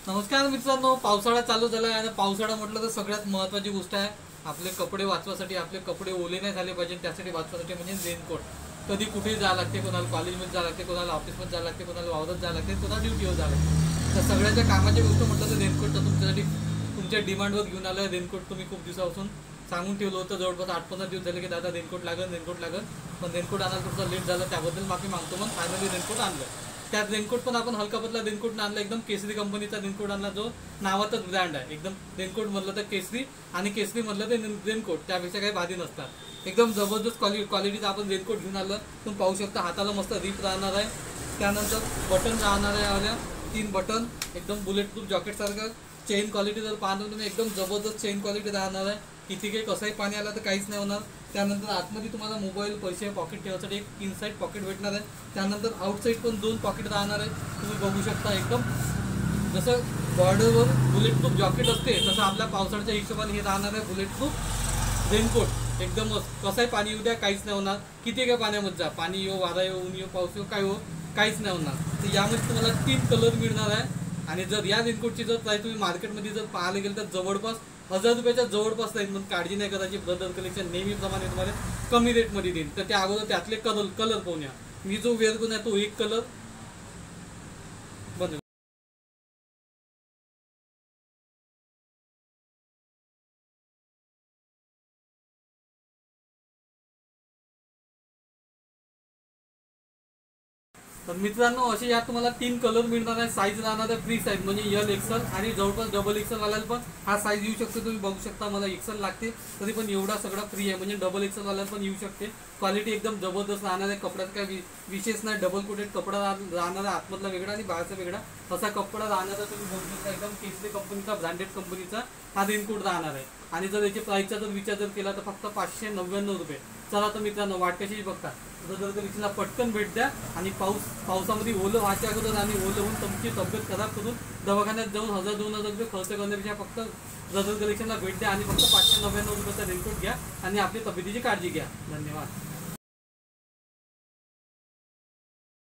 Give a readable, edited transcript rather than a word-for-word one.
नमस्कार मित्रांनो, पावसाळा चालू झाला आहे आणि पावसाळा म्हटलं तर सगळ्यात महत्त्वाची गोष्ट आहे. आपले कपडे वाचवासाठी, आपले कपडे ओले नाही झाले पाहिजे त्यासाठी वाचवासाठी म्हणजे रेनकोट. कधी कुठेही जावं लागते, कोणाला कॉलेजमध्ये जावं लागते, कोणाला ऑफिसमध्ये जावं लागते, कोणाला वावरात जावं लागते, कोणाला ड्युटीवर जावं लागते. तर सगळ्याच्या कामाची गोष्ट म्हटलं तर रेनकोट तर तुमच्यासाठी तुमच्या डिमांडवर घेऊन आलं. रेनकोट तुम्ही खूप दिवसापासून सांगून ठेवलं होतं, जवळपास 8-15 दिवस झाले की दादा रेनकोट लागेल. पण रेनकोट आणायला थोडंसं लेट झालं, त्याबद्दल माफी मागतो. पण फायनली रेनकोट आणलं. त्यात रेनकोट पण आपण हलका पतला रेनकोट आणला, एकदम केसरी कंपनीचा रेनकोट आणला, जो नावातच ब्रँड आहे. एकदम रेनकोट म्हटलं तर केसरी, आणि केसरी म्हटलं तर रेनकोट, त्यापेक्षा काही भारी नसतात. एकदम जबरदस्त क्वालिटीचा आपण रेनकोट घेऊन आलं. तुम्ही पाहू शकता, हाताला मस्त रिप राहणार आहे. त्यानंतर बटन राहणार आहे, आल्या 3 बटन, एकदम बुलेट प्रूफ जॉकेट सारखं. चेन क्वालिटी जर पाहतो तुम्ही, एकदम जबरदस्त चेन क्वालिटी राहणार आहे. किती काही कसंही पाणी आलं तर काहीच नाही होणार. त्यानंतर आतमध्ये तुम्हाला मोबाईल, पैसे, पॉकेट ठेवायसाठी एक इनसाईड पॉकेट भेटणार आहे. त्यानंतर आउटसाईड पण 2 पॉकेट राहणार आहे. तुम्ही बघू शकता, एकदम जसं बॉर्डरवर बुलेट प्रूफ जॉकेट असते तसं आपल्या पावसाळ्याच्या हिशोबाने हे राहणार आहे बुलेट प्रूफ रेनकोट. एकदम कसंही पाणी येऊ द्या, काहीच नाही होणार. किती काय पाण्यामध्ये जा, पाणी येऊ, वारा येऊ, ऊन येऊ, पाऊस येऊ, काय हो, काहीच नाही होणार. तर यामध्ये तुम्हाला 3 कलर मिळणार आहे. आणि जर या रेनकोटची जर प्राईस तुम्ही मार्केटमध्ये जर पाहायला गेलं तर जवळपास 1000 रुपयाच्या जवळपास राहील. म्हणून काळजी नाही करायची. ब्रदर कलेक्शन नेहमीप्रमाणे तुम्हाला कमी रेटमध्ये देईल. तर त्या अगोदर त्यातले कलर पाहून या. मी जो वेअर करून आहे तो एक कलर बदल. तर मित्रांनो, असे यात तुम्हाला 3 कलर मिळणार आहे. साईज राहणार आहे फ्री साईज, म्हणजे एल एक्सल, आणि जवळपास डबल एक्सल वाल्याला पण हा साईज येऊ शकतो. तुम्ही बघू शकता, मला एक्सल लागते तरी पण एवढा सगळा फ्री आहे, म्हणजे डबल एक्सल वाल्याला पण येऊ शकते. क्वालिटी एकदम जबरदस्त राहणार आहे. कपड्यात काय विशेष नाही. डबल कोटेड कपडा राहणार आहे, आतमधला वेगळा आणि बाहेरचा वेगळा असा कपडा राहणार आहे. तुम्ही बघू शकता, एकदम केसरी कंपनीचा, ब्रँडेड कंपनीचा हा रेनकोट राहणार आहे. आणि जर याची प्राईसचा जर विचार जर केला तर फक्त 599 रुपये. चला तर मित्रांनो, वाट कशी बघता, जर कलेक्शनला पटकन भेट द्या. आणि पावसामध्ये ओलं व्हायच्या अगोदर आणि ओलं होऊन तुमची तब्येत खराब करून दवाखान्यात जाऊन 1000-2000 रुपये खर्च करण्यापेक्षा फक्त रजत कलेक्शनला भेट द्या आणि फक्त 599 रुपयाचा रेनकोट घ्या आणि आपली तब्येतीची काळजी घ्या. धन्यवाद.